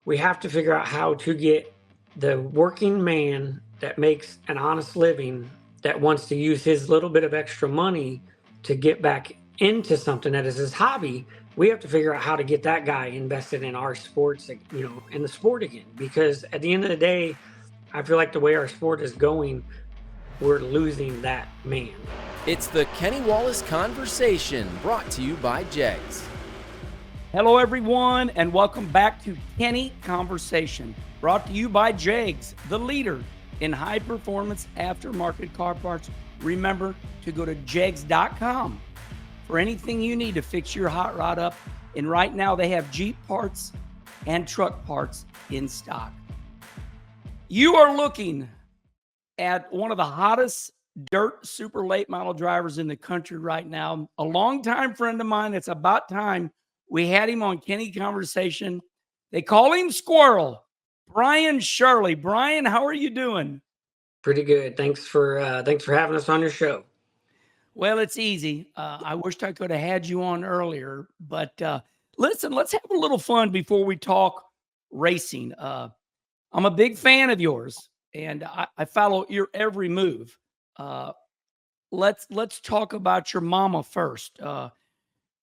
we have to figure out how to get the working man that makes an honest living, that wants to use his little bit of extra money to get back into something that is his hobby. We have to figure out how to get that guy invested in our sports, in the sport again. Because at the end of the day, I feel like the way our sport is going, we're losing that man. It's the Kenny Wallace Conversation, brought to you by JEGS. Hello, everyone, and welcome back to Kenny Conversation, brought to you by JEGS, the leader in high-performance aftermarket car parts. Remember to go to jegs.com for anything you need to fix your hot rod up. And right now, they have Jeep parts and truck parts in stock. You are looking at one of the hottest dirt super late model drivers in the country right now. A longtime friend of mine. It's about time we had him on Kenny Conversation. They call him Squirrel. Brian Shirley. Brian, how are you doing? Pretty good. Thanks for having us on your show. Well, it's easy. I wished I could have had you on earlier, but listen, let's have a little fun before we talk racing. I'm a big fan of yours, and I follow your every move. Let's talk about your mama first.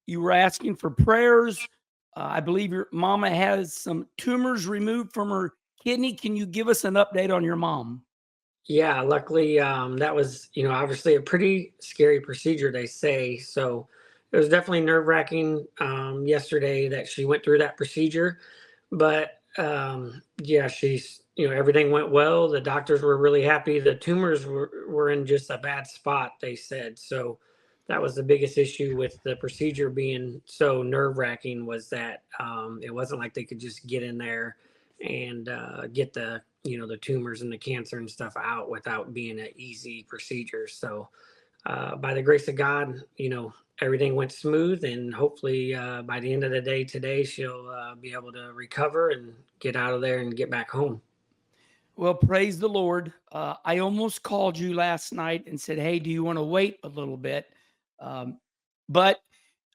You were asking for prayers. I believe your mama has some tumors removed from her kidney. Can you give us an update on your mom? Yeah, luckily, that was, obviously a pretty scary procedure, they say. So it was definitely nerve-wracking yesterday that she went through that procedure. But yeah, she's, everything went well. The doctors were really happy. The tumors were in just a bad spot, they said. So that was the biggest issue with the procedure being so nerve-wracking, was that it wasn't like they could just get in there and get the tumors and the cancer and stuff out without being an easy procedure. So by the grace of God, everything went smooth, and hopefully by the end of the day today, she'll be able to recover and get out of there and get back home. Well, praise the Lord. I almost called you last night and said, hey, do you want to wait a little bit? But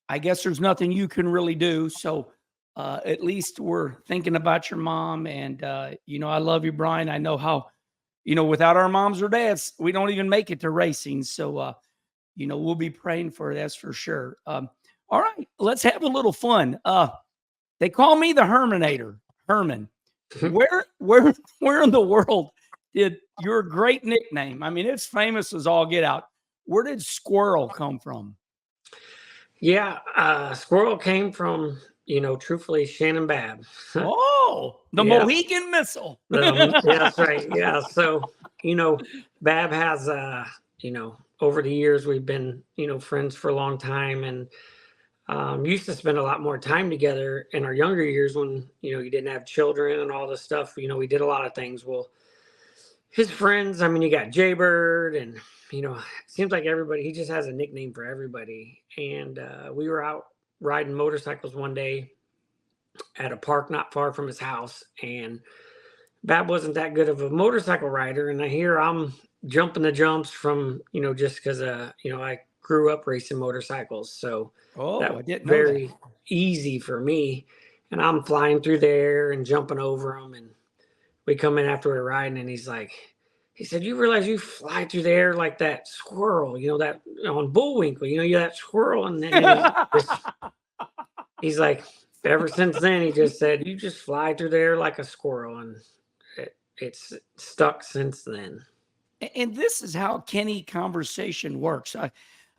I guess there's nothing you can really do. So at least we're thinking about your mom. And, I love you, Brian. I know how, without our moms or dads, we don't even make it to racing. So, we'll be praying for that's for sure. All right, let's have a little fun. They call me the Herminator, Herman. Where in the world did your great nickname? I mean, it's famous as all get out. Where did Squirrel come from? Yeah, Squirrel came from, truthfully, Shannon Babb. Oh, the Yeah. Mohican Missile. Yeah, that's right. Yeah. So, Babb has, over the years, we've been, friends for a long time, and used to spend a lot more time together in our younger years when, you didn't have children and all this stuff. We did a lot of things. Well, his friends, you got Jaybird, and, it seems like everybody, he just has a nickname for everybody. And we were out riding motorcycles one day at a park not far from his house, and Babb wasn't that good of a motorcycle rider. And I hear I'm jumping the jumps from, just because, I grew up racing motorcycles. So that was very easy for me. And I'm flying through there and jumping over them. And we come in after we're riding, and he said, you realize you fly through there like that squirrel, that on Bullwinkle, that squirrel. And then he's like, ever since then, he just said, you just fly through there like a squirrel. And it's stuck since then. And this is how Kenny Conversation works.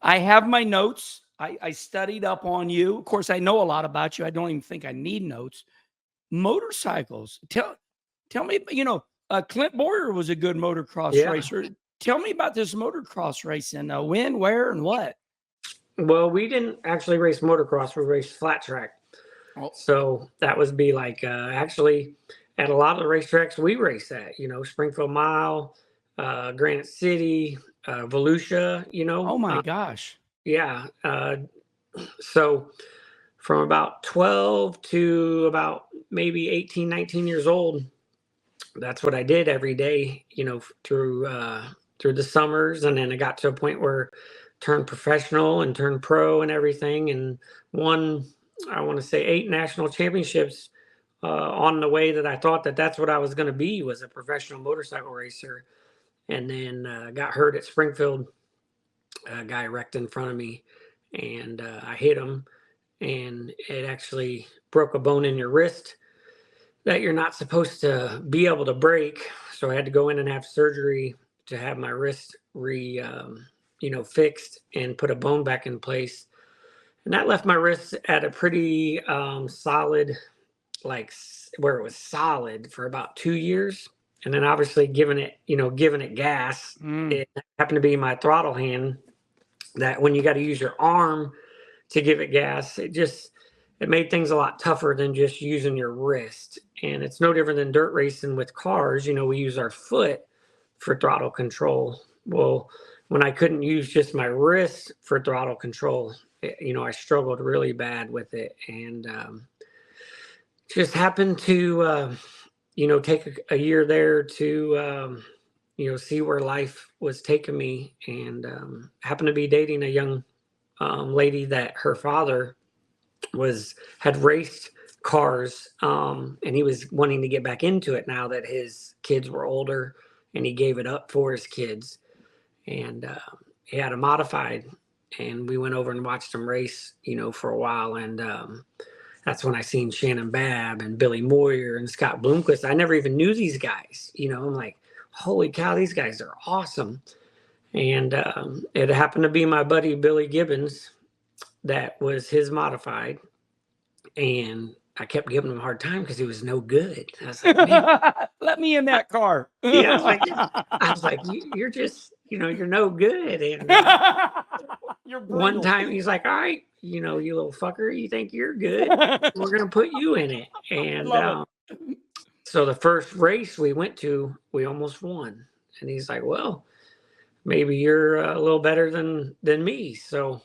I have my notes. I studied up on you. Of course, I know a lot about you. I don't even think I need notes. Motorcycles. Tell me, Clint Boyer was a good motocross racer. Tell me about this motocross racing. When, where, and what? Well, we didn't actually race motocross. We raced flat track. Oh. So that would be like actually at a lot of the racetracks we race at, Springfield Mile, Granite City, Volusia, Oh, my gosh. Yeah. So from about 12 to about maybe 18, 19 years old, that's what I did every day, through the summers. And then I got to a point where I turned professional and turned pro and everything, and won, I want to say, 8 national championships on the way that I thought that that's what I was going to be, was a professional motorcycle racer. And then got hurt at Springfield. A guy wrecked in front of me, and I hit him, and it actually broke a bone in your wrist that you're not supposed to be able to break. So I had to go in and have surgery to have my wrist fixed and put a bone back in place. And that left my wrist at a pretty solid, where it was solid for about 2 years. And then obviously giving it gas, it happened to be my throttle hand, that when you got to use your arm to give it gas, it made things a lot tougher than just using your wrist. And it's no different than dirt racing with cars. We use our foot for throttle control. Well, when I couldn't use just my wrist for throttle control, I struggled really bad with it. And just happened to, take a year there to, see where life was taking me, and happened to be dating a young lady that her father had raced cars, and he was wanting to get back into it now that his kids were older, and he gave it up for his kids. And he had a modified, and we went over and watched him race, for a while. And that's when I seen Shannon Babb and Billy Moyer and Scott Bloomquist. I never even knew these guys. I'm like, holy cow, these guys are awesome. And it happened to be my buddy Billy Gibbons that was his modified. And I kept giving him a hard time because he was no good. I was like, man, let me in that car. Yeah, I was like, you're just, you're no good. And one time he's like, all right, you little fucker, you think you're good? We're going to put you in it. And so the first race we went to, we almost won. And he's like, well, maybe you're a little better than me. So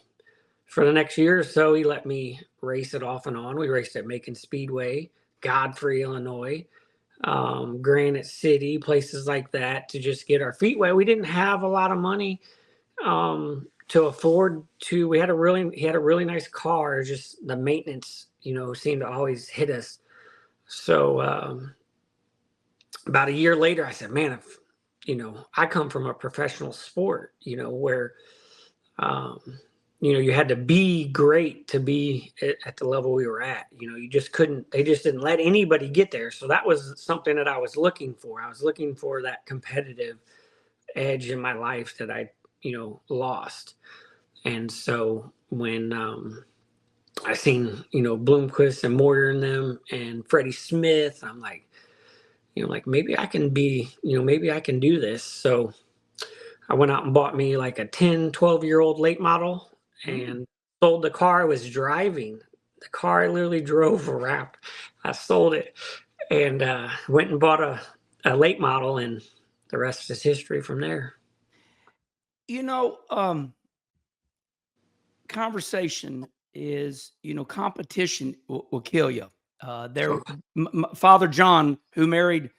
for the next year or so, he let me race it off and on. We raced at Macon Speedway, Godfrey, Illinois, Granite City, places like that, to just get our feet wet. We didn't have a lot of money to afford to. He had a really nice car. Just the maintenance, seemed to always hit us. So about a year later, I said, man, if I come from a professional sport, where you had to be great to be at the level we were at. You just couldn't. They just didn't let anybody get there. So that was something that I was looking for. I was looking for that competitive edge in my life that I lost. And so when I seen Bloomquist and Moyer in them and Freddie Smith, I'm like, maybe I can be, maybe I can do this. So I went out and bought me like a 10, 12-year-old late model and sold the car I was driving. The car I literally drove a wrap. I sold it and went and bought a late model, and the rest is history from there. Conversation is, competition will kill you. Father John, who married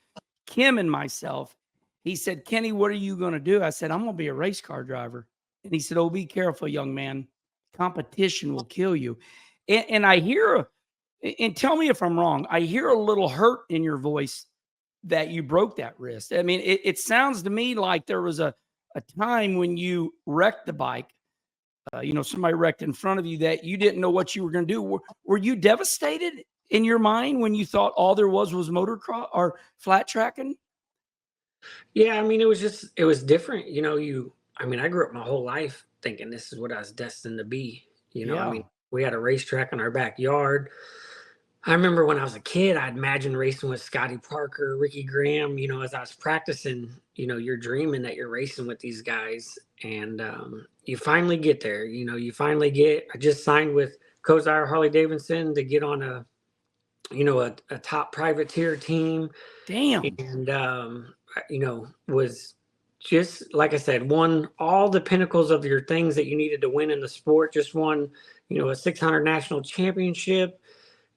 Kim and myself, he said, Kenny, what are you going to do? I said, I'm going to be a race car driver. And he said, oh, be careful, young man. Competition will kill you. And I hear, and tell me if I'm wrong, I hear a little hurt in your voice that you broke that wrist. I mean, it sounds to me like there was a time when you wrecked the bike, somebody wrecked in front of you, that you didn't know what you were going to do. Were you devastated in your mind when you thought all there was motocross or flat tracking? Yeah, I mean, it was different. I grew up my whole life thinking this is what I was destined to be. I mean, we had a racetrack in our backyard. I remember when I was a kid, I'd imagine racing with Scotty Parker, Ricky Graham, as I was practicing, you're dreaming that you're racing with these guys. And you finally get there, I just signed with Kozire Harley Davidson to get on a top privateer team. Damn. And, was just, like I said, won all the pinnacles of your things that you needed to win in the sport. Just won, a 600 national championship.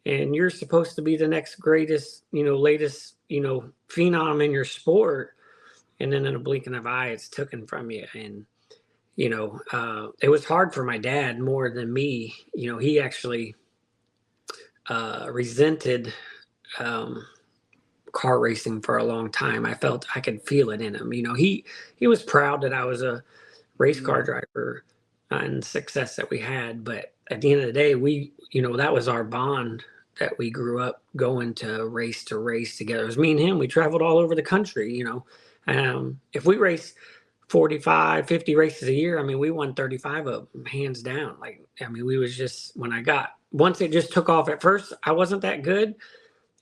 And you're supposed to be the next greatest, latest, phenom in your sport. And then in a blinking of eye, it's taken from you. And, it was hard for my dad more than me. He actually resented car racing for a long time. I felt I could feel it in him. He was proud that I was a race car driver and success that we had. But at the end of the day, that was our bond, that we grew up going to race together. It was me and him. We traveled all over the country. If we race 45, 50 races a year, we won 35 of them, hands down. We was just, once it just took off. At first, I wasn't that good.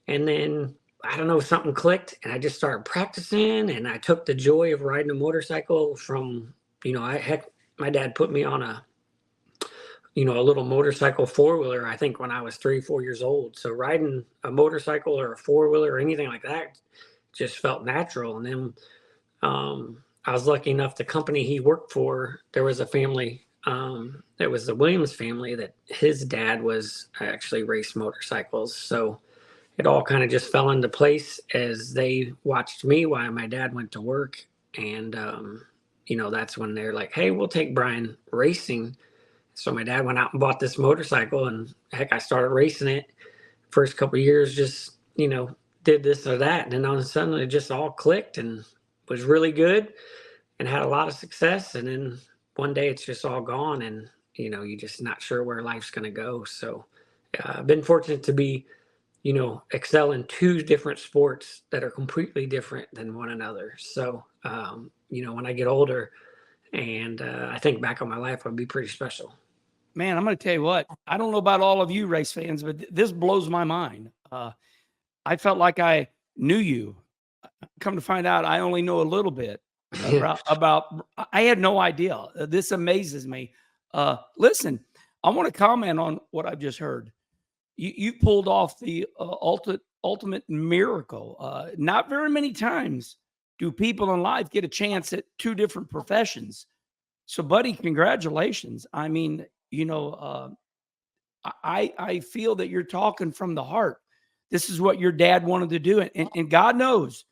And then, I don't know, something clicked and I just started practicing, and I took the joy of riding a motorcycle from, my dad put me on a little motorcycle four-wheeler, I think when I was 3-4 years old. So riding a motorcycle or a four-wheeler or anything like that just felt natural. And then I was lucky enough, the company he worked for, there was a family, it was the Williams family, that his dad was actually raced motorcycles. So it all kind of just fell into place as they watched me while my dad went to work. And, that's when they're like, hey, we'll take Brian racing. So my dad went out and bought this motorcycle, and heck, I started racing it. First couple of years, just, did this or that. And then all of a sudden it just all clicked and was really good and had a lot of success. And then one day it's just all gone, and, you're just not sure where life's going to go. So I've been fortunate to be, excel in two different sports that are completely different than one another. So, when I get older and I think back on my life, it'll be pretty special. Man, I'm going to tell you what, I don't know about all of you race fans, but this blows my mind. I felt like I knew you. Come to find out, I only know a little bit about I had no idea. This amazes me. Listen, I want to comment on what I've just heard. You pulled off the ultimate miracle. Not very many times do people in life get a chance at two different professions. So, buddy, congratulations. I feel that you're talking from the heart. This is what your dad wanted to do. And God knows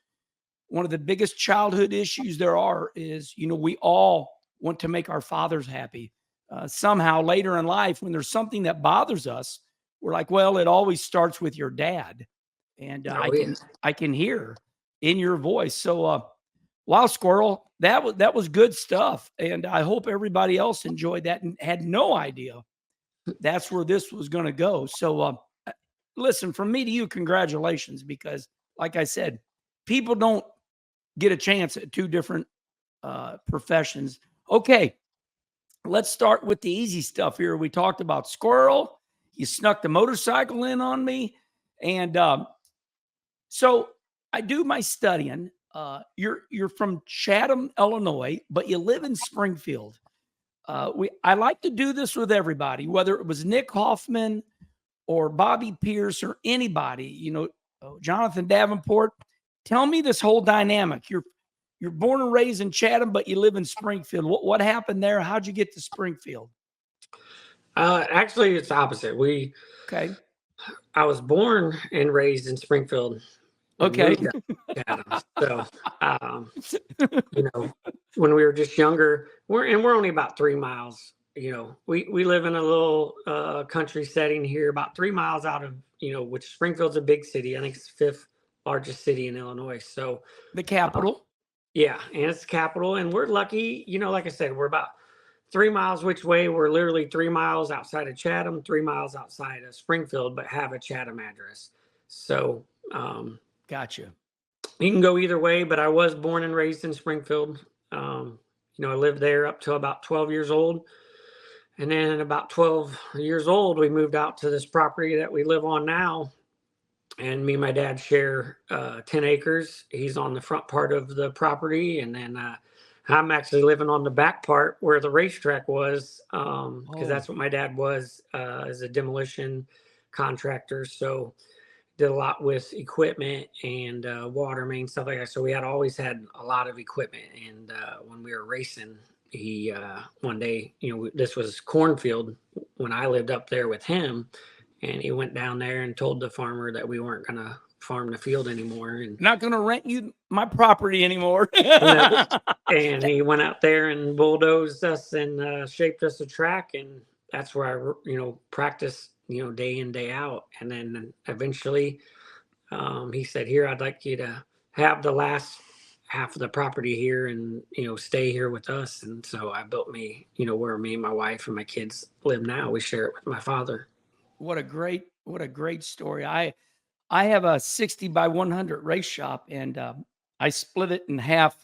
one of the biggest childhood issues there are is, we all want to make our fathers happy. Somehow later in life, when there's something that bothers us, we're like, well, it always starts with your dad. And I can hear in your voice. So, wow, Squirrel, that was good stuff. And I hope everybody else enjoyed that and had no idea that's where this was going to go. So, listen, from me to you, congratulations, because like I said, people don't get a chance at two different professions. Okay, let's start with the easy stuff here. We talked about Squirrel. You snuck the motorcycle in on me. And so I do my studying. You're from Chatham, Illinois, but you live in Springfield. I like to do this with everybody, whether it was Nick Hoffman or Bobby Pierce or anybody, Jonathan Davenport. Tell me this whole dynamic. You're born and raised in Chatham, but you live in Springfield. What happened there? How'd you get to Springfield? Actually, it's opposite. I was born and raised in Springfield. Okay. So, when we were just younger, we're only about 3 miles. We live in a little country setting here, about 3 miles out of, which Springfield's a big city. I think it's the 5th largest city in Illinois. So the capital. Yeah, and it's the capital, and we're lucky. Like I said, we're about 3 miles which way. We're literally 3 miles outside of Chatham, 3 miles outside of Springfield, but have a Chatham address. So, gotcha. You can go either way, but I was born and raised in Springfield. I lived there up to about 12 years old. And then at about 12 years old, we moved out to this property that we live on now. And me and my dad share 10 acres. He's on the front part of the property. And then I'm actually living on the back part where the racetrack was, because that's what my dad was as a demolition contractor. So did a lot with equipment and water main, stuff like that. So we always had a lot of equipment. And when we were racing, he one day, this was cornfield when I lived up there with him. And he went down there and told the farmer that we weren't going to farm the field anymore. And not going to rent you my property anymore. And he went out there and bulldozed us and shaped us a track. And that's where I, practiced, day in, day out. And then eventually he said, here, I'd like you to have the last half of the property here and, stay here with us. And so I built me, where me and my wife and my kids live now. We share it with my father. What a great story. I have a 60 by 100 race shop, and I split it in half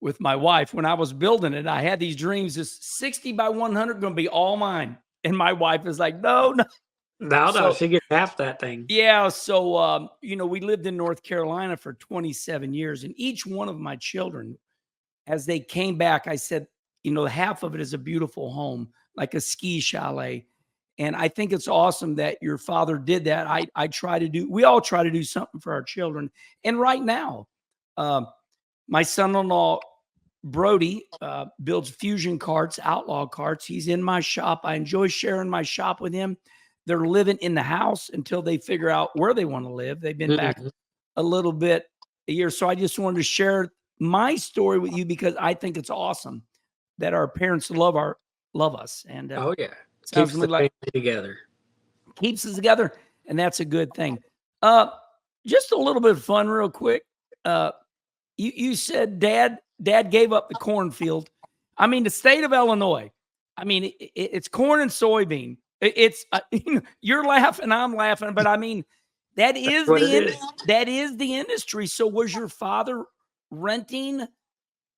with my wife. When I was building it, I had these dreams, this 60 by 100 going to be all mine. And my wife is like, no. No, she gets half that thing. Yeah. So, we lived in North Carolina for 27 years, and each one of my children, as they came back, I said, half of it is a beautiful home, like a ski chalet. And I think it's awesome that your father did that. We all try to do something for our children. And right now, my son-in-law, Brody, builds fusion carts, outlaw carts. He's in my shop. I enjoy sharing my shop with him. They're living in the house until they figure out where they want to live. They've been back a little bit a year. So I just wanted to share my story with you because I think it's awesome that our parents love us. And oh yeah, keeps the family together. Keeps us together, and that's a good thing. Just a little bit of fun, real quick. You said Dad gave up the cornfield. I mean, the state of Illinois. I mean, it's corn and soybean. It's you're laughing, I'm laughing, but I mean, that is the industry. So was your father renting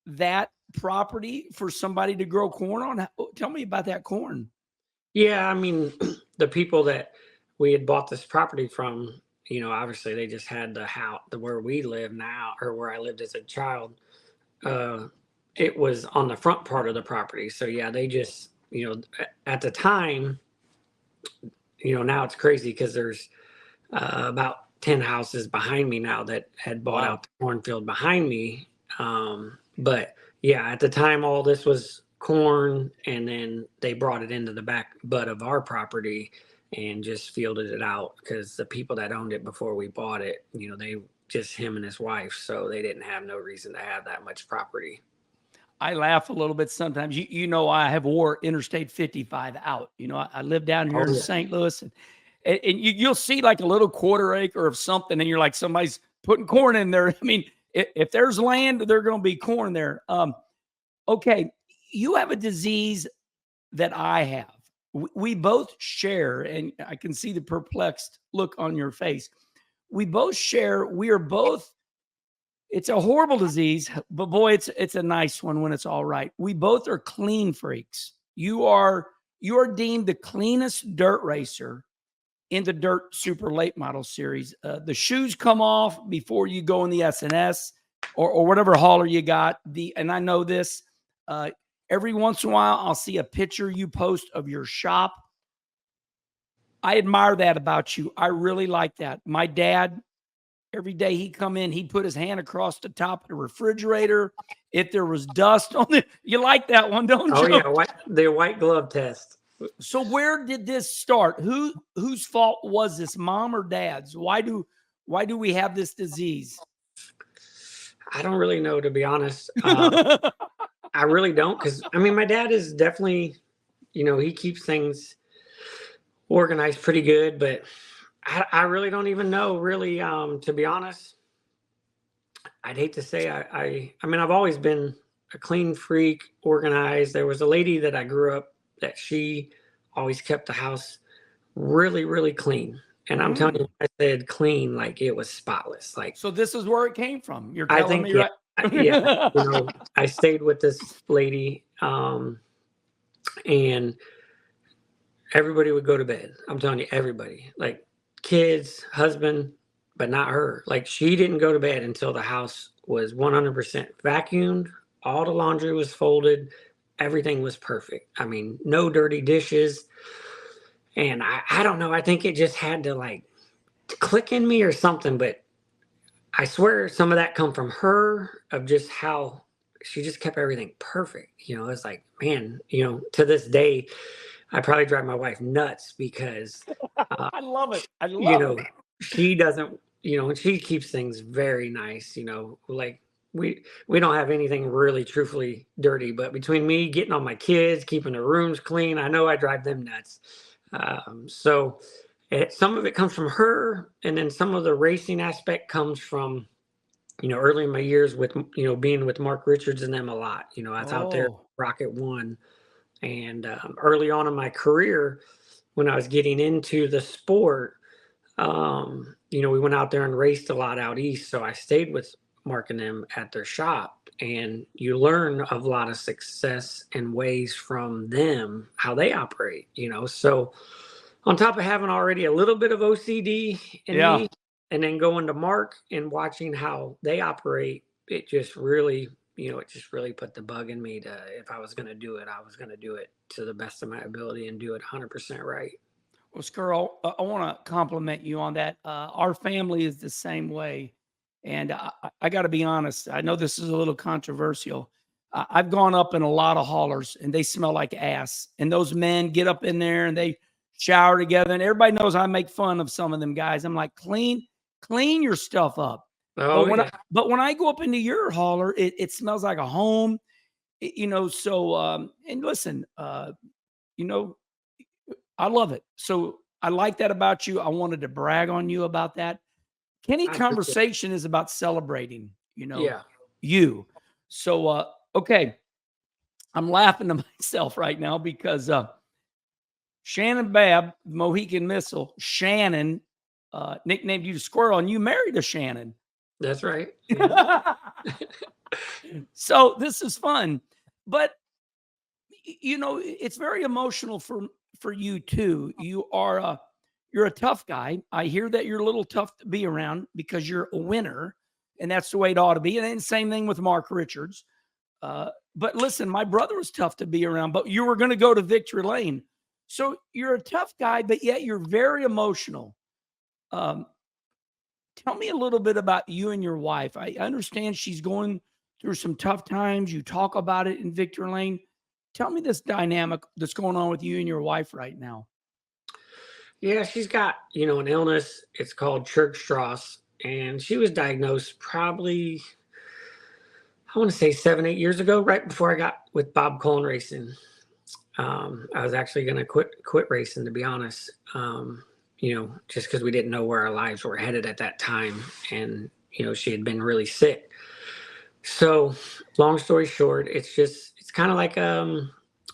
that property for somebody to grow corn on? Tell me about that corn. Yeah, I mean, the people that we had bought this property from, obviously they just had the house where we live now, or where I lived as a child. It was on the front part of the property. So yeah, they just, at the time, now it's crazy because there's about 10 houses behind me now that had bought out the cornfield behind me. But yeah, at the time, all this was corn, and then they brought it into the back butt of our property and just fielded it out because the people that owned it before we bought it, they just him and his wife, so they didn't have no reason to have that much property. I laugh a little bit sometimes. I have wore Interstate 55 out. I live down here in St. Louis, and you'll see like a little quarter acre of something, and you're like, somebody's putting corn in there. I mean, if there's land, there's going to be corn there. Okay, you have a disease that I have. We both share, and I can see the perplexed look on your face. We both share. We are both. It's a horrible disease, but boy, it's a nice one when it's all right. We both are clean freaks. You are deemed the cleanest dirt racer in the Dirt Super Late Model Series. The shoes come off before you go in the SNS or whatever hauler you got. And I know this. Every once in a while, I'll see a picture you post of your shop. I admire that about you. I really like that. My dad, every day he'd come in, he'd put his hand across the top of the refrigerator. If there was dust on it, you like that one, don't you? Oh yeah, the white glove test. So where did this start? Whose fault was this, mom or dad's? Why do we have this disease? I don't really know, to be honest. I really don't, because I mean, my dad is definitely, he keeps things organized pretty good, but I really don't even know, really, to be honest. I'd hate to say I mean, I've always been a clean freak, organized. There was a lady that I grew up that she always kept the house really, really clean. And I'm telling you, I said clean, like it was spotless. Like, so this is where it came from. You're telling me, right? Yeah. I stayed with this lady, and everybody would go to bed. I'm telling you, everybody, like kids, husband, but not her. Like, she didn't go to bed until the house was 100% vacuumed. All the laundry was folded. Everything was perfect. I mean, no dirty dishes. And I don't know. I think it just had to like click in me or something, but I swear some of that come from her, of just how she just kept everything perfect. It's like, man, to this day, I probably drive my wife nuts because I love it. I love it. She doesn't, and she keeps things very nice, like we don't have anything really truthfully dirty, but between me getting on my kids, keeping the rooms clean, I know I drive them nuts. So Some of it comes from her, and then some of the racing aspect comes from, early in my years with, being with Mark Richards and them a lot. I was out there Oh, Rocket One, and early on in my career, when I was getting into the sport, we went out there and raced a lot out east. So I stayed with Mark and them at their shop, and you learn of a lot of success and ways from them, how they operate. So on top of having already a little bit of OCD in yeah. me, and then going to Mark and watching how they operate, it just really put the bug in me to, if I was going to do it, I was going to do it to the best of my ability and do it 100% right. Well, Squirrel, I want to compliment you on that. Our family is the same way. And I got to be honest, I know this is a little controversial. I've gone up in a lot of haulers and they smell like ass. And those men get up in there and they shower together. And everybody knows I make fun of some of them guys. I'm like, clean your stuff up. Oh, yeah. But when I go up into your hauler, it smells like a home, and listen, you know, I love it. So I like that about you. I wanted to brag on you about that. Kenny I appreciate it. conversation is about celebrating, Yeah. you. So, okay. I'm laughing to myself right now because Shannon Babb, Mohican Missile, Shannon, nicknamed you Squirrel, and you married a Shannon. That's right. Yeah. So this is fun, but it's very emotional for you too. You're a tough guy. I hear that you're a little tough to be around because you're a winner, and that's the way it ought to be. And then same thing with Mark Richards. But listen, my brother was tough to be around, but you were going to go to victory lane. So you're a tough guy, but yet you're very emotional. Tell me a little bit about you and your wife. I understand she's going through some tough times. You talk about it in victory lane. Tell me this dynamic that's going on with you and your wife right now. Yeah, she's got, an illness. It's called Church-Strauss, and she was diagnosed probably, I want to say 7-8 years ago, right before I got with Bob Cullen Racing. I was actually going to quit racing, to be honest. Just because we didn't know where our lives were headed at that time. And, she had been really sick. So long story short, it's kind of like,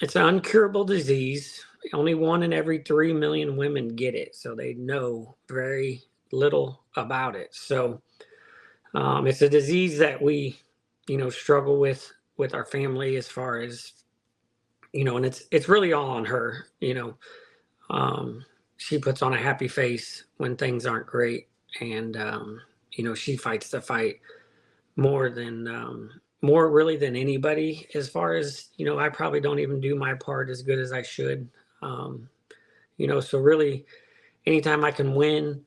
it's an uncurable disease. Only 1 in every 3 million women get it. So they know very little about it. So it's a disease that we, struggle with our family as far as, and it's really all on her. She puts on a happy face when things aren't great. And, she fights the fight more really than anybody, as far as, I probably don't even do my part as good as I should. So really anytime I can win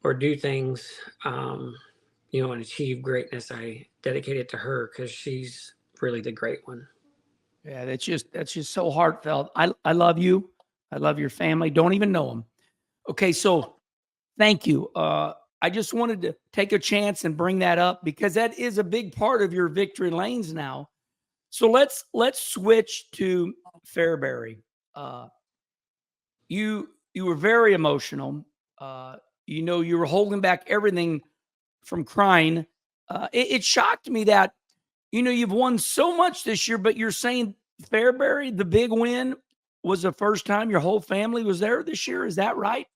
or do things, and achieve greatness, I dedicate it to her because she's really the great one. Yeah, that's just so heartfelt. I love you. I love your family. Don't even know them. Okay, so thank you. I just wanted to take a chance and bring that up because that is a big part of your victory lanes now. So let's switch to Fairbury. You were very emotional. You were holding back everything from crying. It shocked me that you've won so much this year, but you're saying Fairbury, the big win, was the first time your whole family was there this year. Is that right?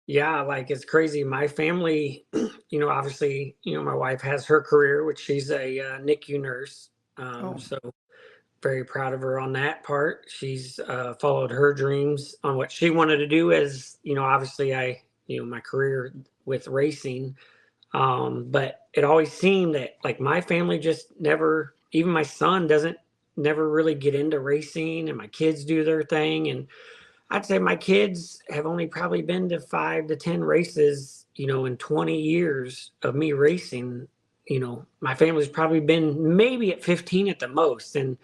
Yeah, like it's crazy. My family, obviously, my wife has her career, which she's a NICU nurse. So very proud of her on that part. She's followed her dreams on what she wanted to do as, obviously my career with racing. But it always seemed that like my family just never, even my son never really get into racing, and my kids do their thing. And I'd say my kids have only probably been to 5 to 10 races, in 20 years of me racing. My family's probably been maybe at 15 at the most. And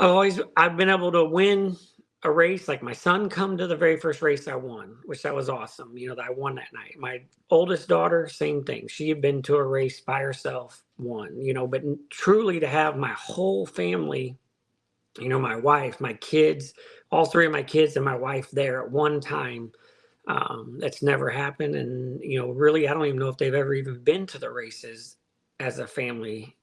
I've been able to win a race. Like my son come to the very first race I won, which that was awesome. That I won that night. My oldest daughter, same thing. She had been to a race by herself, won, but truly to have my whole family, my wife, my kids, all 3 of my kids and my wife there at one time, That's never happened. And, really, I don't even know if they've ever even been to the races as a family.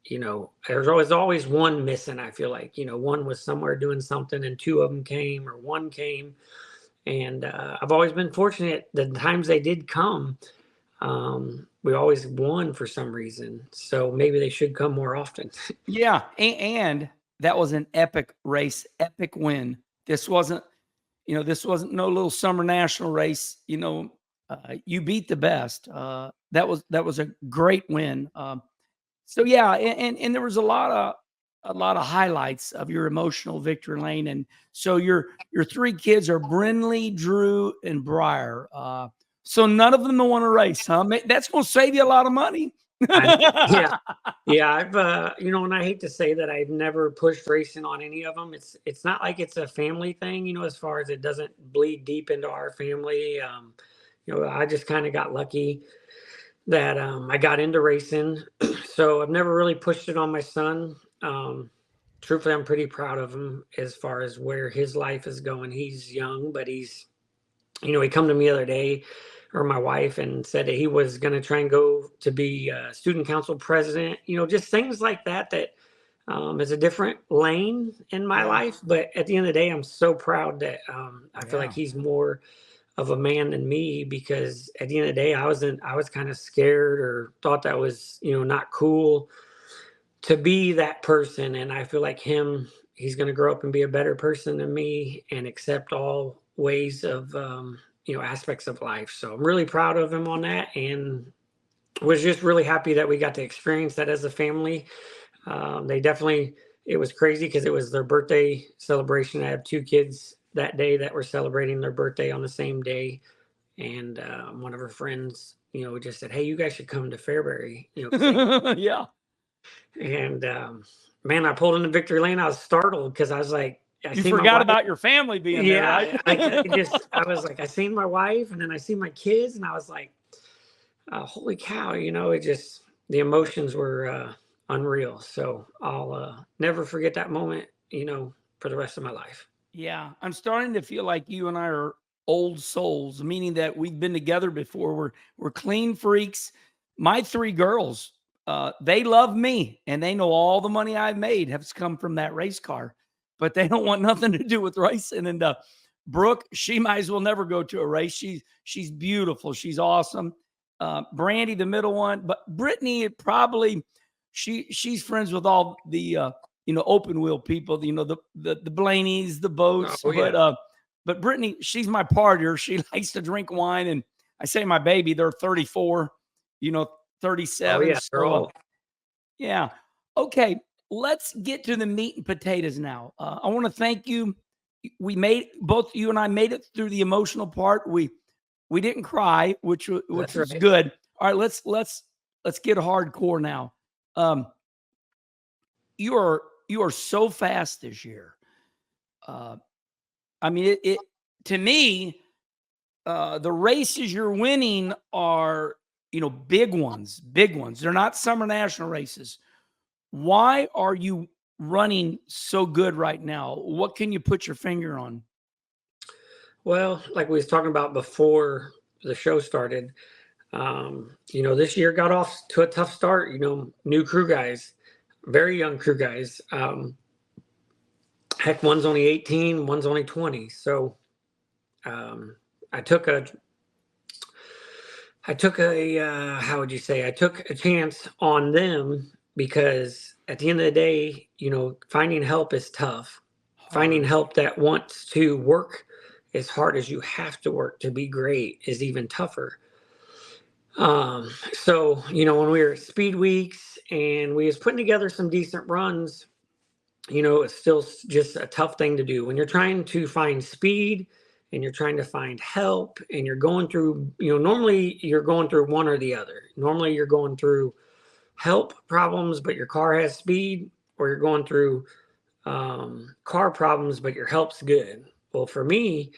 There's always one missing. I feel like, one was somewhere doing something and two of them came, or one came. And I've always been fortunate. The times they did come, we always won for some reason. So maybe they should come more often. Yeah. And that was an epic race, epic win. This wasn't no little summer national race. You beat the best. That was a great win. So yeah, and there was a lot of highlights of your emotional victory lane. And so your three kids are Brinley, Drew, and Briar. So none of them want to race, huh? That's going to save you a lot of money. Yeah. I've, and I hate to say that I've never pushed racing on any of them. It's not like it's a family thing, as far as it doesn't bleed deep into our family. I just kind of got lucky that I got into racing. So I've never really pushed it on my son. Truthfully, I'm pretty proud of him as far as where his life is going. He's young, but he's, he come to me the other day, or my wife, and said that he was going to try and go to be student council president, just things like that is a different lane in my life. But at the end of the day, I'm so proud that I feel like he's more of a man than me, because at the end of the day, I was kind of scared, or thought that was, not cool to be that person. And I feel like he's going to grow up and be a better person than me, and accept all ways of, aspects of life. So I'm really proud of him on that, and was just really happy that we got to experience that as a family. It was crazy because it was their birthday celebration. I have two kids that day that were celebrating their birthday on the same day. And one of her friends, just said, "Hey, you guys should come to Fairbury." Yeah. And man, I pulled into victory lane. I was startled because I was like, you forgot about your family being there, right? I was like, I seen my wife, and then I seen my kids, and I was like, holy cow, the emotions were unreal. So I'll never forget that moment, for the rest of my life. Yeah. I'm starting to feel like you and I are old souls, meaning that we've been together before. We're clean freaks. My three girls, they love me, and they know all the money I've made has come from that race car, but they don't want nothing to do with racing. And Brooke, she might as well never go to a race. She's beautiful. She's awesome. Brandy, the middle one, but Brittany, she's friends with all the open wheel people, the Blaneys, the boats. Oh, yeah. But Brittany, she's my partier. She likes to drink wine, and I say my baby, they're 34, 37. Oh, yeah, So, yeah. Okay. Let's get to the meat and potatoes now. I want to thank you. Both you and I made it through the emotional part. We didn't cry, which was right. good. All right, let's get hardcore now. You are so fast this year. I mean, it to me, the races you're winning are, big ones. They're not summer national races. Why are you running so good right now? What can you put your finger on? Well, like we was talking about before the show started, this year got off to a tough start. New crew guys, very young crew guys. Heck, one's only 18, one's only 20. So I took a how would you say? I took a chance on them, because at the end of the day, finding help is tough. Finding help that wants to work as hard as you have to work to be great is even tougher. So, when we were at Speed Weeks and we was putting together some decent runs, it's still just a tough thing to do when you're trying to find speed and you're trying to find help, and you're going through, normally you're going through one or the other. Normally you're going through help problems, but your car has speed, or you're going through car problems, but your help's good. Well, for me,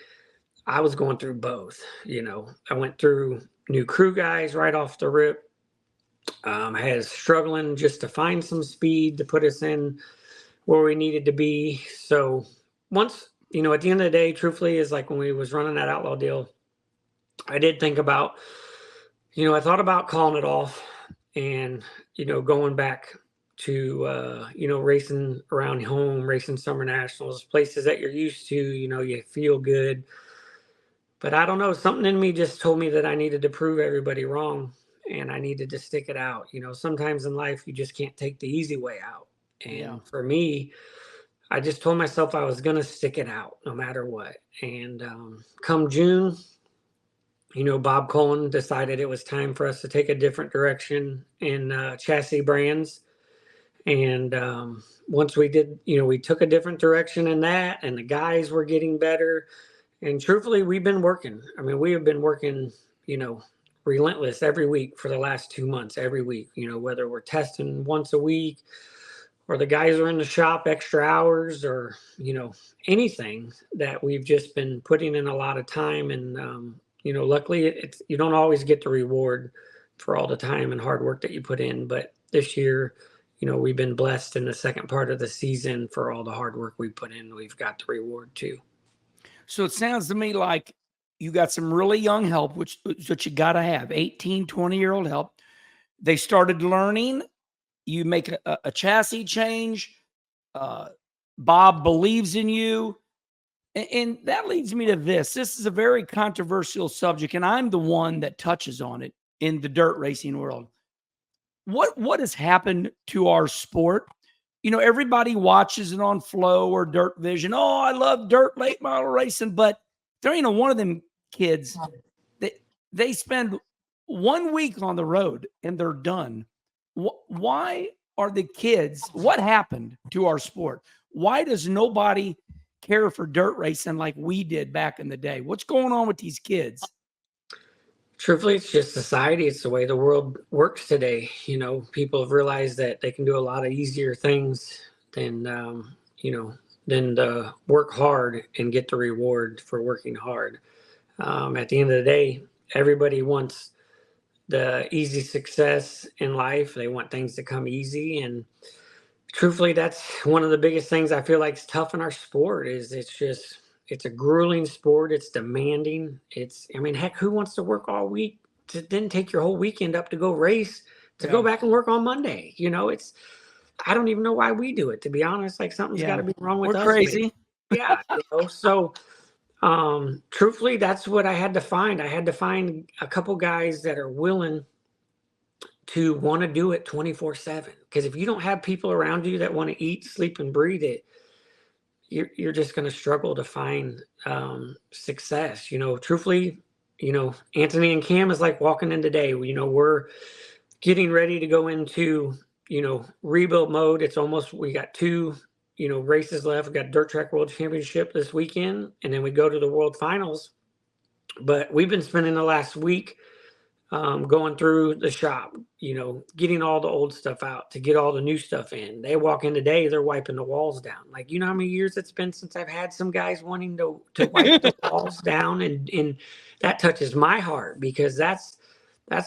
I was going through both. I went through new crew guys right off the rip. I had struggling just to find some speed to put us in where we needed to be. So once, at the end of the day, truthfully, is like when we was running that outlaw deal, I did think about, I thought about calling it off and, going back to, racing around home, racing summer nationals, places that you're used to, you feel good. But I don't know, something in me just told me that I needed to prove everybody wrong and I needed to stick it out. Sometimes in life you just can't take the easy way out. Yeah. And for me, I just told myself I was going to stick it out no matter what. And come June, Bob Cullen decided it was time for us to take a different direction in chassis brands. And once we did, we took a different direction in that, and the guys were getting better. And truthfully, we've been working. I mean, we have been working, relentless every week for the last 2 months, every week, whether we're testing once a week or the guys are in the shop extra hours or, anything that we've just been putting in a lot of time. And, luckily you don't always get the reward for all the time and hard work that you put in. But this year, we've been blessed in the second part of the season for all the hard work we put in. We've got the reward too. So it sounds to me like you got some really young help, which you got to have, 18, 20-year-old help. They started learning. You make a chassis change. Bob believes in you. And that leads me to this. This is a very controversial subject, and I'm the one that touches on it in the dirt racing world. What has happened to our sport? Everybody watches it on Flow or Dirt Vision. Oh, I love dirt late model racing, but there ain't one of them kids that they spend 1 week on the road and they're done. Why are the kids? What happened to our sport? Why does nobody care for dirt racing like we did back in the day? What's going on with these kids? Truthfully, it's just society. It's the way the world works today. People have realized that they can do a lot of easier things than, than to work hard and get the reward for working hard. At the end of the day, everybody wants the easy success in life. They want things to come easy. And truthfully, that's one of the biggest things I feel like is tough in our sport is it's a grueling sport. It's demanding. Heck, who wants to work all week to then take your whole weekend up to go race, to go back and work on Monday? I don't even know why we do it, to be honest. Like something's got to be wrong with us. We're crazy. Yeah. So truthfully, that's what I had to find. I had to find a couple guys that are willing to want to do it 24/7. Because if you don't have people around you that want to eat, sleep, and breathe it, you're just going to struggle to find success. Truthfully, Anthony and Cam is like walking in today. We're getting ready to go into, rebuild mode. It's almost, we got 2, races left. We got Dirt Track World Championship this weekend, and then we go to the World Finals. But we've been spending the last week going through the shop, getting all the old stuff out to get all the new stuff in. They walk in today, they're wiping the walls down. Like, how many years it's been since I've had some guys wanting to wipe the walls down, and that touches my heart because that's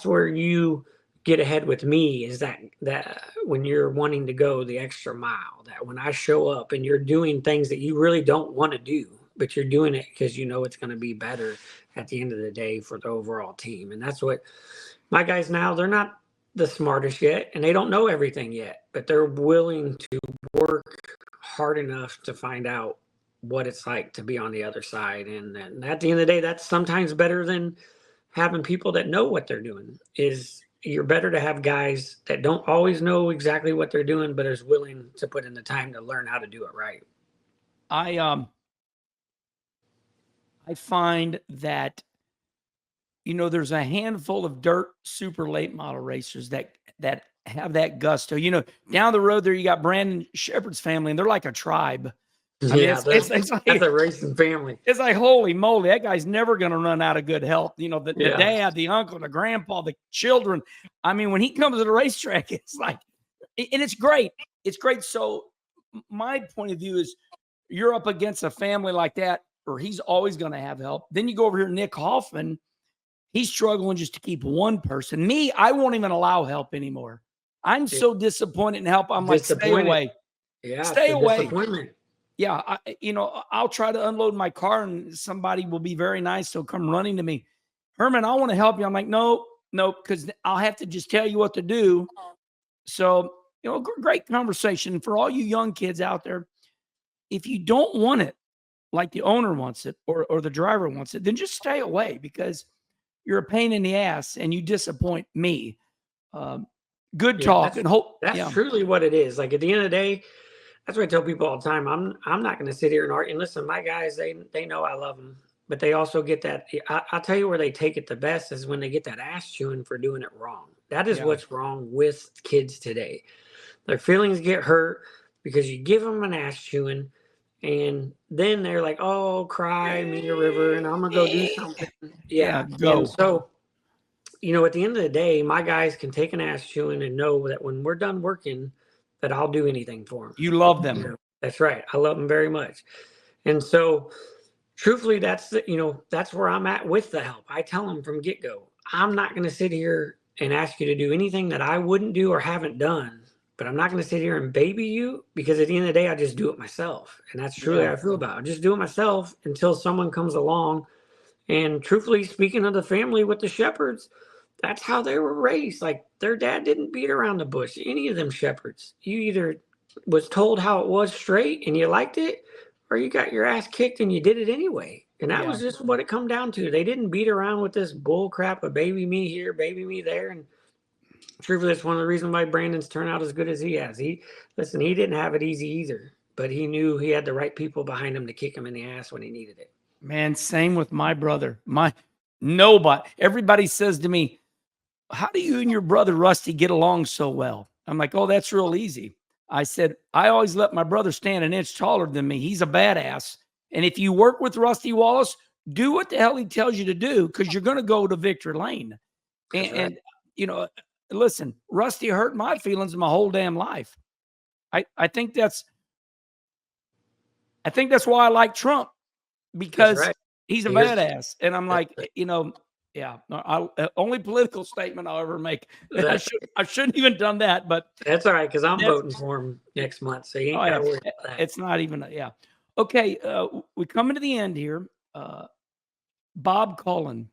where you get ahead with me is that when you're wanting to go the extra mile, that when I show up and you're doing things that you really don't want to do, but you're doing it because it's going to be better at the end of the day for the overall team. And that's what my guys now, they're not the smartest yet and they don't know everything yet, but they're willing to work hard enough to find out what it's like to be on the other side. And at the end of the day, that's sometimes better than having people that know what they're doing. You're better to have guys that don't always know exactly what they're doing, but is willing to put in the time to learn how to do it right. I find that, there's a handful of dirt super late model racers that have that gusto. Down the road there, you got Brandon Shepard's family, and they're like a tribe. It's like, that's a racing family. It's like, holy moly, that guy's never going to run out of good health. The dad, the uncle, the grandpa, the children. When he comes to the racetrack, it's like, and it's great. It's great. So my point of view is you're up against a family like that, or he's always going to have help. Then you go over here, Nick Hoffman, he's struggling just to keep one person. Me, I won't even allow help anymore. I'm so disappointed in help. I'm like, stay away. Yeah, stay away. Disappointment. Yeah, I'll try to unload my car and somebody will be very nice. They'll come running to me. Herman, I want to help you. I'm like, no, because I'll have to just tell you what to do. So, great conversation for all you young kids out there. If you don't want it, like the owner wants it or the driver wants it, then just stay away because you're a pain in the ass and you disappoint me. Good talk and hope. That's truly what it is. Like at the end of the day, that's what I tell people all the time. I'm not going to sit here and argue. And listen, my guys, they know I love them, but they also get that. I'll tell you where they take it the best is when they get that ass chewing for doing it wrong. That is what's wrong with kids today. Their feelings get hurt because you give them an ass chewing, and then they're like, "Oh, cry me a river," and I'm gonna go do something. Go. And so, at the end of the day, my guys can take an ass chewing and know that when we're done working, that I'll do anything for them. You love them. That's right. I love them very much. And so, truthfully, that's where I'm at with the help. I tell them from get-go, I'm not going to sit here and ask you to do anything that I wouldn't do or haven't done, but I'm not going to sit here and baby you because at the end of the day, I just do it myself. And that's truly how I feel about it. I just do it myself until someone comes along. And truthfully, speaking of the family with the Shepherds, that's how they were raised. Like their dad didn't beat around the bush. Any of them Shepherds, you either was told how it was straight and you liked it, or you got your ass kicked and you did it anyway. And that was just what it come down to. They didn't beat around with this bull crap of baby me here, baby me there. And truthfully, that's one of the reasons why Brandon's turned out as good as he has. He didn't have it easy either, but he knew he had the right people behind him to kick him in the ass when he needed it. Man, same with my brother. Everybody says to me, how do you and your brother Rusty get along so well? I'm like, oh, that's real easy. I said, I always let my brother stand an inch taller than me. He's a badass. And if you work with Rusty Wallace, do what the hell he tells you to do because you're going to go to victory lane. And listen, Rusty hurt my feelings my whole damn life. I think that's why I like Trump because he's a badass. And I'm like, only political statement I'll ever make. I shouldn't even done that, but that's all right because I'm voting for him next month. So you ain't got to worry about that. It's not even Okay, we coming to the end here. Bob Cullen.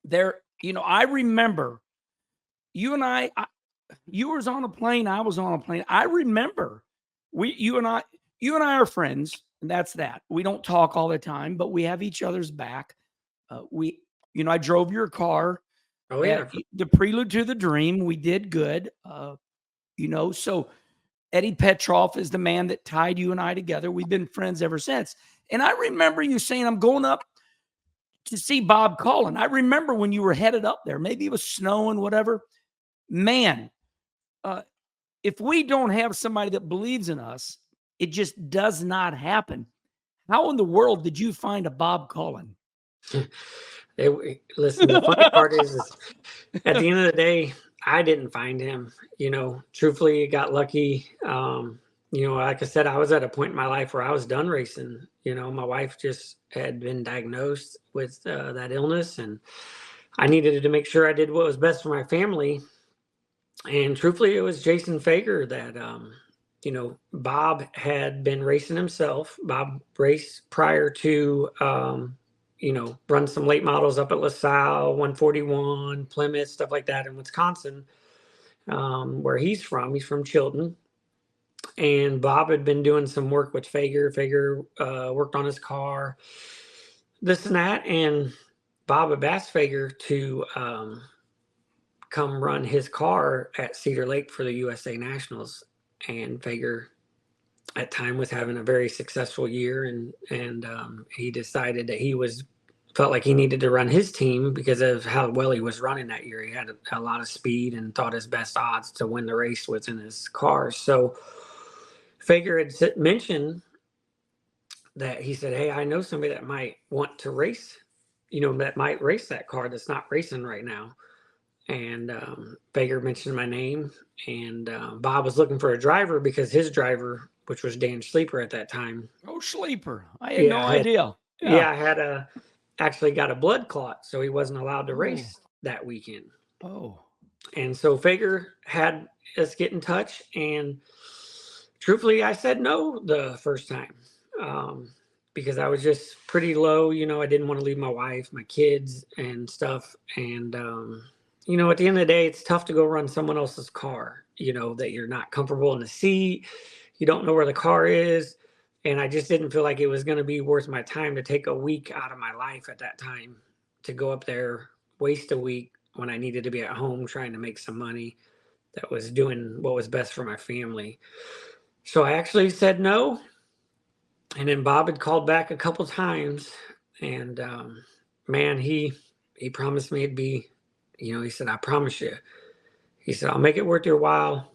There, I remember you and I you was on a plane, I was on a plane. I remember you and I are friends, and that's that. We don't talk all the time, but we have each other's back. I drove your car. Oh yeah. The prelude to the dream. We did good. So Eddie Petroff is the man that tied you and I together. We've been friends ever since. And I remember you saying, I'm going up to see Bob Cullen. I remember when you were headed up there. Maybe it was snowing, whatever. Man, if we don't have somebody that believes in us, it just does not happen. How in the world did you find a Bob Cullen? Listen, the funny part is at the end of the day, I didn't find him. Truthfully, I got lucky. Like I said, I was at a point in my life where I was done racing. My wife just had been diagnosed with that illness, and I needed to make sure I did what was best for my family. And truthfully, it was Jason Fager that, Bob had been racing himself. Bob raced prior to, run some late models up at LaSalle, 141, Plymouth, stuff like that in Wisconsin, where he's from. He's from Chilton. And Bob had been doing some work with Fager. Fager worked on his car, this and that. And Bob had asked Fager to come run his car at Cedar Lake for the USA Nationals. And Fager at time was having a very successful year, and he decided that felt like he needed to run his team because of how well he was running that year. He had a lot of speed and thought his best odds to win the race was in his car. So Fager had mentioned that he said, hey, I know somebody that might want to race, that might race that car that's not racing right now. And Fager mentioned my name, and Bob was looking for a driver because his driver, which was Dan Sleeper at that time. Oh, Sleeper. I had no idea. Yeah, I had actually got a blood clot, so he wasn't allowed to race that weekend. Oh. And so Fager had us get in touch, and truthfully, I said no the first time. because I was just pretty low. I didn't want to leave my wife, my kids, and stuff. And at the end of the day, it's tough to go run someone else's car. That you're not comfortable in the seat. You don't know where the car is. And I just didn't feel like it was going to be worth my time to take a week out of my life at that time to go up there, waste a week when I needed to be at home trying to make some money that was doing what was best for my family. So I actually said no. And then Bob had called back a couple times, and man, he promised me it'd be, he said, I promise you. He said, I'll make it worth your while.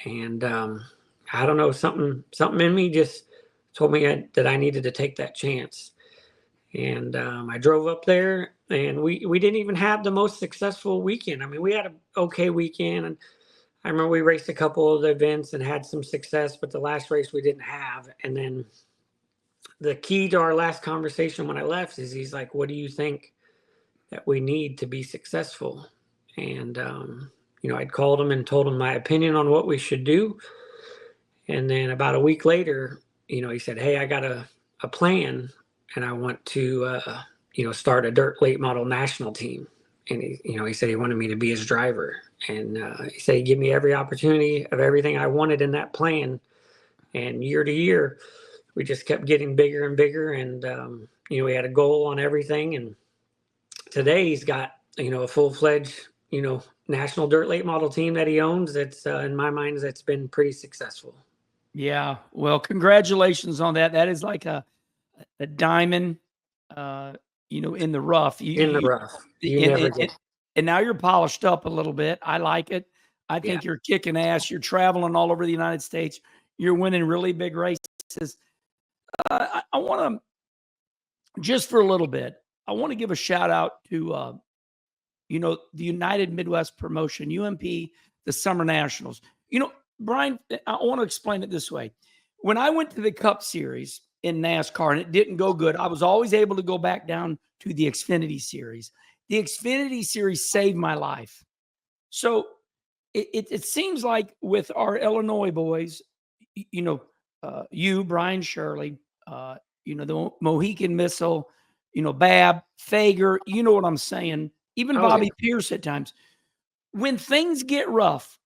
And I don't know, something in me just told me that I needed to take that chance. And I drove up there, and we didn't even have the most successful weekend. I mean, we had an okay weekend, and I remember we raced a couple of the events and had some success, but the last race we didn't have. And then the key to our last conversation when I left is he's like, what do you think that we need to be successful? And, I'd called him and told him my opinion on what we should do. And then about a week later, he said, hey, I got a plan, and I want to, start a dirt late model national team. And he said he wanted me to be his driver. And he said he'd give me every opportunity of everything I wanted in that plan. And year to year, we just kept getting bigger and bigger. And, we had a goal on everything. And today he's got, a full-fledged, national dirt late model team that he owns. That's, in my mind, that's been pretty successful. Yeah. Well, congratulations on that. That is like a diamond, in the rough. In the rough. And now you're polished up a little bit. I like it. I think you're kicking ass. You're traveling all over the United States. You're winning really big races. I want to, just for a little bit, I want to give a shout out to, the United Midwest Promotion, UMP, the Summer Nationals. Brian, I want to explain it this way. When I went to the Cup Series in NASCAR and it didn't go good, I was always able to go back down to the Xfinity Series. The Xfinity Series saved my life. So it seems like with our Illinois boys, you, Brian Shirley, the Mohican Missile, Bab, Fager, you know what I'm saying? Even Bobby Pierce at times. When things get rough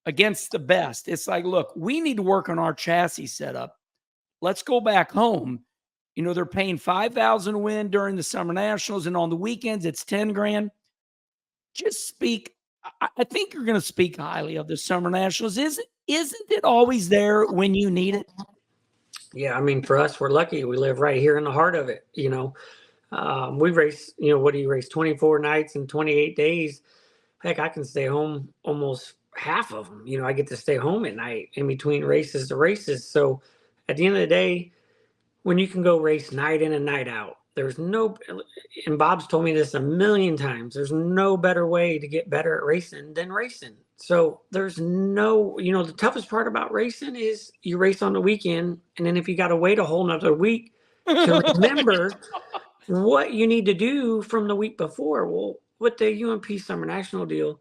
against the best, it's like, look, we need to work on our chassis setup. Let's go back home. They're paying $5,000 a win during the Summer Nationals, and on the weekends, it's $10,000. Just speak. I think you're going to speak highly of the Summer Nationals. Isn't it always there when you need it? Yeah, I mean, for us, we're lucky. We live right here in the heart of it. We race, what do you race? 24 nights and 28 days. Heck, I can stay home almost half of them. I get to stay home at night in between races to races. So at the end of the day, when you can go race night in and night out, there's no, and Bob's told me this a million times, there's no better way to get better at racing than racing. So there's no, the toughest part about racing is you race on the weekend. And then if you got to wait a whole nother week to remember what you need to do from the week before. Well, with the UMP Summer National deal,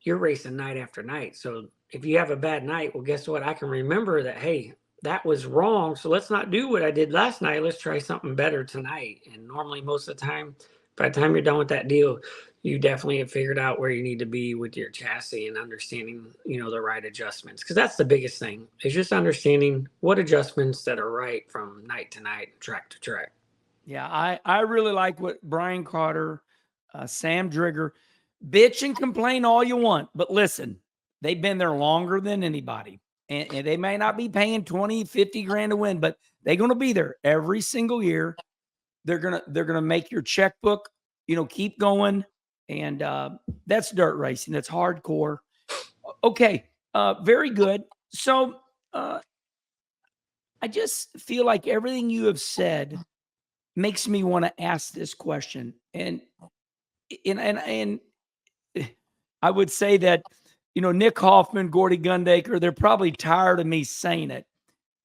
you're racing night after night. So if you have a bad night, well, guess what? I can remember that, hey, that was wrong. So let's not do what I did last night. Let's try something better tonight. And normally most of the time, by the time you're done with that deal, you definitely have figured out where you need to be with your chassis and understanding, the right adjustments. Because that's the biggest thing, is just understanding what adjustments that are right from night to night, track to track. Yeah, I really like what Brian Carter, Sam Drigger, bitch and complain all you want. But listen, they've been there longer than anybody. And they may not be paying 20, 50 grand to win, but they're going to be there every single year. They're going to make your checkbook, keep going. And that's dirt racing. That's hardcore. Okay. Very good. So I just feel like everything you have said makes me want to ask this question. And I would say that, Nick Hoffman, Gordy Gundaker, they're probably tired of me saying it.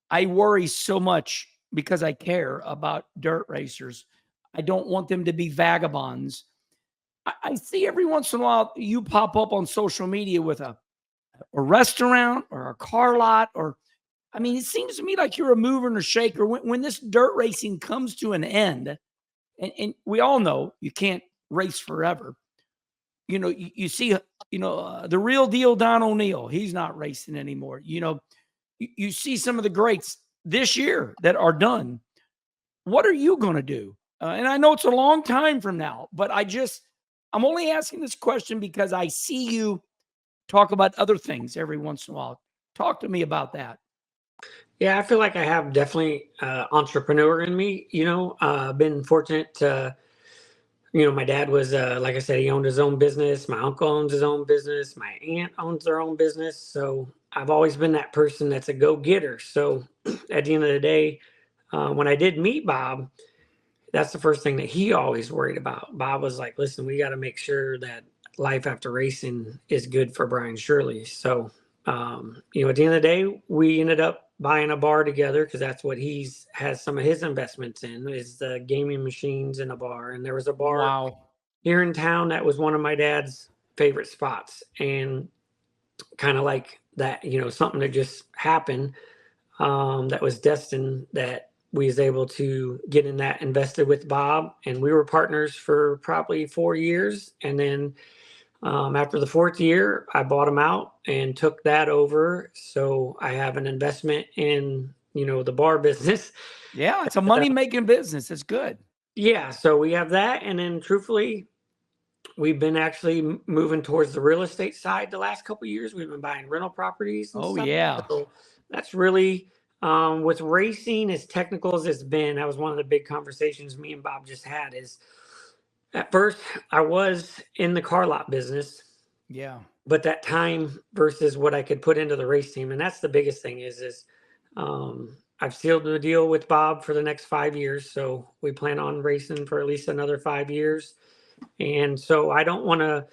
I worry so much because I care about dirt racers. I don't want them to be vagabonds. I see every once in a while you pop up on social media with a restaurant or a car lot, or I mean, it seems to me like you're a mover and a shaker. When this dirt racing comes to an end, and we all know you can't race forever. You see, the real deal Don O'Neill, he's not racing anymore. You see some of the greats this year that are done. What are you going to do? And I know it's a long time from now, but I'm only asking this question because I see you talk about other things every once in a while. Talk to me about that. Yeah, I feel like I have definitely entrepreneur in me. Been fortunate to, my dad was, like I said, he owned his own business. My uncle owns his own business. My aunt owns their own business. So I've always been that person that's a go-getter. So at the end of the day, when I did meet Bob, that's the first thing that he always worried about. Bob was like, listen, we got to make sure that life after racing is good for Brian Shirley. So, at the end of the day, we ended up buying a bar together because that's what has some of his investments in is the gaming machines and a bar. And there was a bar here in town that was one of my dad's favorite spots. And kind of like that, something that just happened that was destined that we was able to get in that invested with Bob, and we were partners for probably 4 years. And then after the 4th year, I bought him out and took that over. So I have an investment in, the bar business. Yeah, it's a money-making business. It's good. Yeah, so we have that. And then truthfully, we've been actually moving towards the real estate side the last couple of years. We've been buying rental properties and stuff. Yeah. So that's really with racing, as technical as it's been, that was one of the big conversations me and Bob just had is at first I was in the car lot business. Yeah. But that time versus what I could put into the race team. And that's the biggest thing is I've sealed the deal with Bob for the next 5 years. So we plan on racing for at least another 5 years. And so I don't want to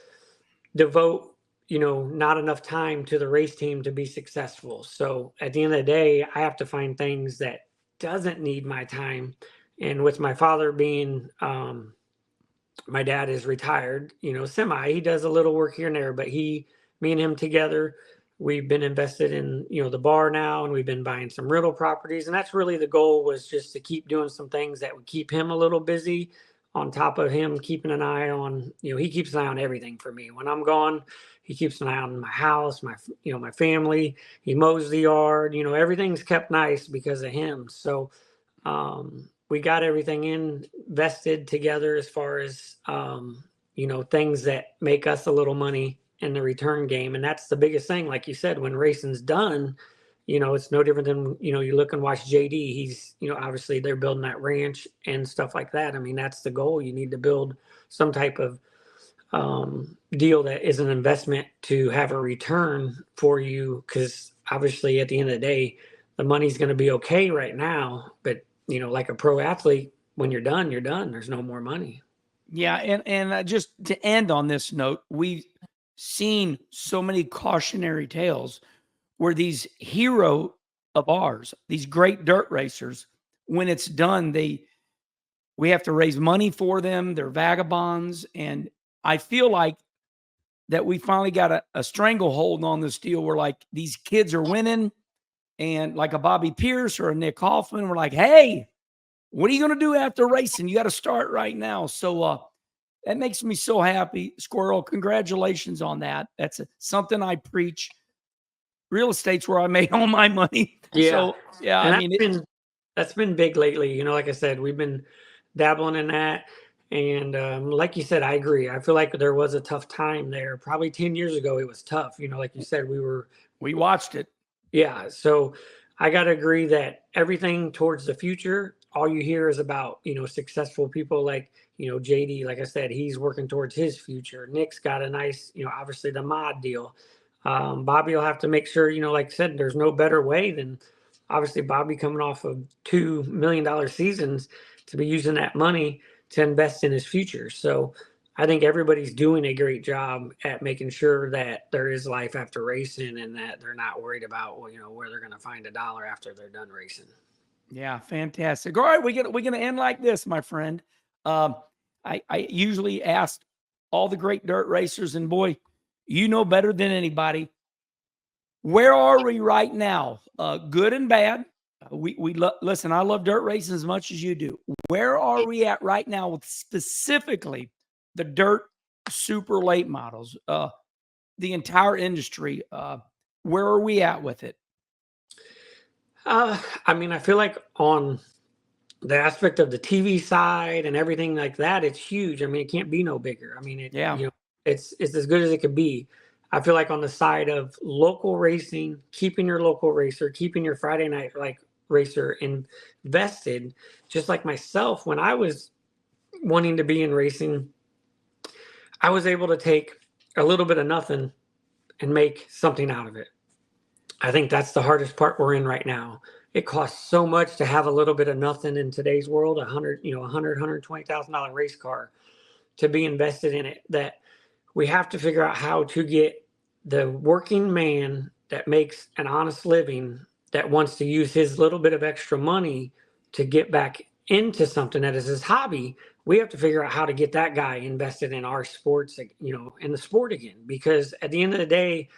devote, not enough time to the race team to be successful. So at the end of the day, I have to find things that doesn't need my time. And with my father being, my dad is retired, he does a little work here and there, but me and him together, we've been invested in, the bar now, and we've been buying some rental properties. And that's really the goal, was just to keep doing some things that would keep him a little busy, on top of him keeping an eye on, he keeps an eye on everything for me. When I'm gone, he keeps an eye on my house, my family. He mows the yard, everything's kept nice because of him. So, we got everything invested together as far as, things that make us a little money in the return game. And that's the biggest thing. Like you said, when racing's done, it's no different than, you look and watch JD. He's, obviously they're building that ranch and stuff like that. I mean, that's the goal. You need to build some type of deal that is an investment to have a return for you. Because obviously at the end of the day, the money's going to be okay right now. But, like a pro athlete, when you're done, you're done. There's no more money. Yeah. And just to end on this note, we've seen so many cautionary tales where these hero of ours, these great dirt racers, when it's done, we have to raise money for them. They're vagabonds. And I feel like that we finally got a stranglehold on this deal where like these kids are winning, and like a Bobby Pierce or a Nick Hoffman, we're like, hey, what are you going to do after racing? You got to start right now. So that makes me so happy. Squirrel, congratulations on that. That's something I preach. Real estate's where I make all my money. Yeah. So, yeah, and that's been big lately. Like I said, we've been dabbling in that. And like you said, I agree. I feel like there was a tough time there. Probably 10 years ago, it was tough. Like you said, we watched it. Yeah. So I got to agree that everything towards the future, all you hear is about, successful people like, JD, like I said, he's working towards his future. Nick's got a nice, obviously the mod deal. Bobby will have to make sure, like I said, there's no better way than obviously Bobby coming off of $2 million seasons to be using that money to invest in his future. So I think everybody's doing a great job at making sure that there is life after racing, and that they're not worried about, where they're going to find $1 after they're done racing. Yeah, fantastic. All right, we're gonna end like this, my friend. I usually ask all the great dirt racers, and boy, you know better than anybody. Where are we right now? Good and bad. Listen. I love dirt racing as much as you do. Where are we at right now with specifically the dirt super late models? The entire industry. Where are we at with it? I mean, I feel like on the aspect of the TV side and everything like that, it's huge. I mean, it can't be no bigger. I mean, Yeah. it's as good as it could be. I feel like on the side of local racing, keeping your local racer, keeping your Friday night like racer invested, just like myself, when I was wanting to be in racing, I was able to take a little bit of nothing and make something out of it. I think that's the hardest part we're in right now. It costs so much to have a little bit of nothing in today's world, $120,000 race car to be invested in it, that we have to figure out how to get the working man that makes an honest living, that wants to use his little bit of extra money to get back into something that is his hobby. We have to figure out how to get that guy invested in our sports, in the sport again, because at the end of the day,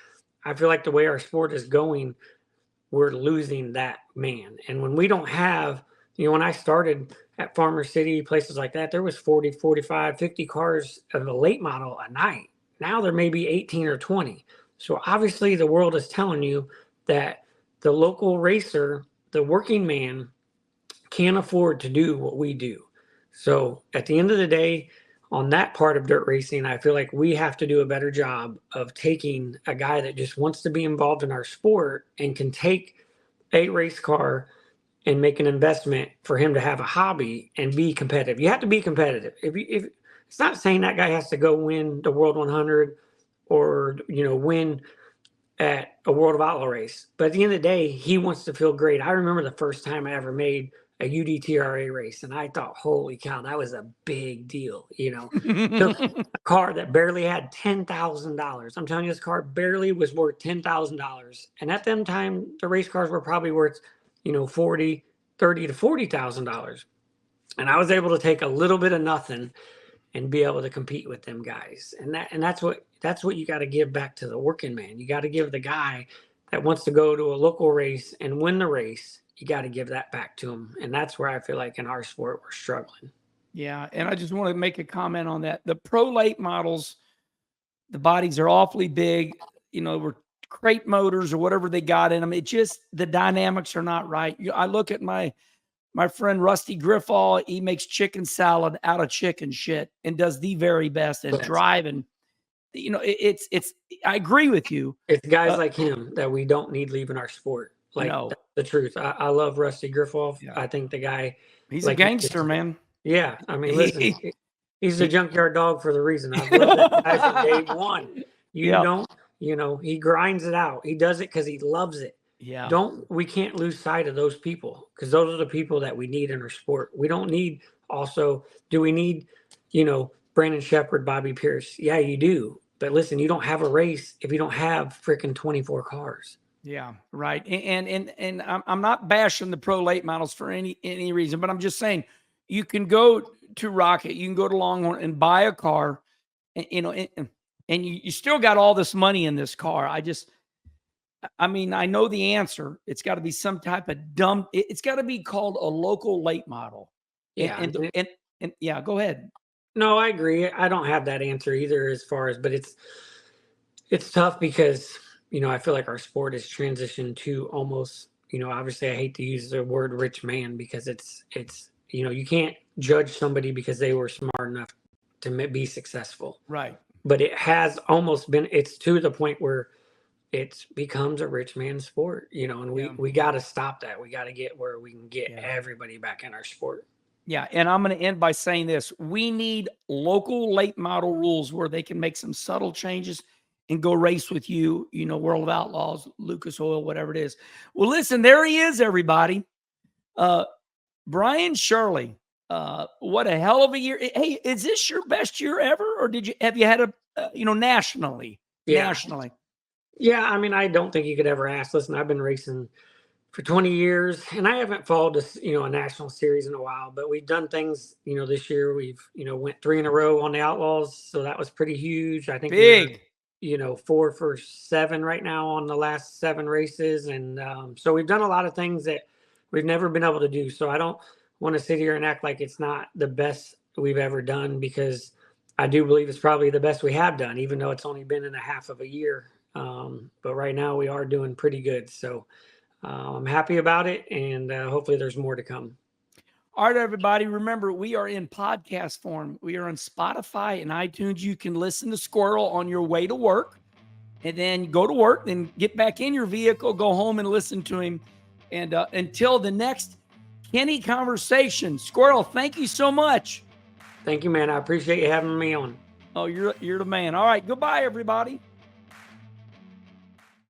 I feel like the way our sport is going, we're losing that man. And when we don't have, when I started at Farmer City, places like that, there was 40, 45, 50 cars of a late model a night. Now there may be 18 or 20. So obviously the world is telling you that the local racer, the working man, can't afford to do what we do. So at the end of the day, on that part of dirt racing, I feel like we have to do a better job of taking a guy that just wants to be involved in our sport and can take a race car and make an investment for him to have a hobby and be competitive. You have to be competitive. If it's not saying that guy has to go win the World 100 or win at a World of Outlaw race, but at the end of the day, he wants to feel great. I remember the first time I ever made a UDTRA race, and I thought, holy cow, that was a big deal. Took a car that barely had $10,000. I'm telling you, this car barely was worth $10,000. And at that time, the race cars were probably worth, $30,000 to $40,000. And I was able to take a little bit of nothing and be able to compete with them guys. And that's what you got to give back to the working man. You got to give the guy that wants to go to a local race and win the race. You got to give that back to him. And that's where I feel like in our sport, we're struggling. Yeah. And I just want to make a comment on that. The pro late models, the bodies are awfully big, we're crate motors or whatever they got in them. It just, the dynamics are not right. I look at my friend Rusty Griffall. He makes chicken salad out of chicken shit and does the very best and driving. It's I agree with you. It's guys like him that we don't need leaving our sport. Like, No. that's the truth. I love Rusty Griffall. Yeah. I think the guy, he's a gangster, man. Yeah. I mean, listen, he's the junkyard dog for the reason. I've loved that guy from day one. He grinds it out. He does it because he loves it. Yeah. We can't lose sight of those people, because those are the people that we need in our sport. We don't need do we need, Brandon Shepherd, Bobby Pierce? Yeah, you do. But listen, you don't have a race if you don't have freaking 24 cars. Yeah, right. And I'm not bashing the pro late models for any reason, but I'm just saying you can go to Rocket, you can go to Longhorn and buy a car, and you still got all this money in this car. I know the answer. It's got to be some type of it's got to be called a local late model. Yeah. And yeah, go ahead. No, I agree. I don't have that answer either but it's tough because, I feel like our sport has transitioned to almost, obviously I hate to use the word rich man, because it's, you can't judge somebody because they were smart enough to be successful. Right. But it has almost it's to the point where it becomes a rich man's sport, and we got to stop that. We got to get where we can get everybody back in our sport. Yeah. And I'm going to end by saying this. We need local late model rules where they can make some subtle changes and go race with you, World of Outlaws, Lucas Oil, whatever it is. Well, listen, there he is, everybody. Brian Shirley. What a hell of a year. Hey, is this your best year ever? Or have you had nationally? Yeah. Nationally? Yeah. I mean, I don't think you could ever ask. Listen, I've been racing for 20 years, and I haven't followed a national series in a while, but we've done things, this year we've, went 3 in a row on the Outlaws. So that was pretty huge. I think big. 4 for 7 right now on the last 7 races. And so we've done a lot of things that we've never been able to do. So I don't want to sit here and act like it's not the best we've ever done, because I do believe it's probably the best we have done, even though it's only been in a half of a year. But right now we are doing pretty good. So I'm happy about it, and hopefully there's more to come. All right, everybody. Remember, we are in podcast form. We are on Spotify and iTunes. You can listen to Squirrel on your way to work, and then go to work, then get back in your vehicle, go home and listen to him. And until the next Kenny conversation, Squirrel, thank you so much. Thank you, man. I appreciate you having me on. Oh, you're the man. All right. Goodbye, everybody.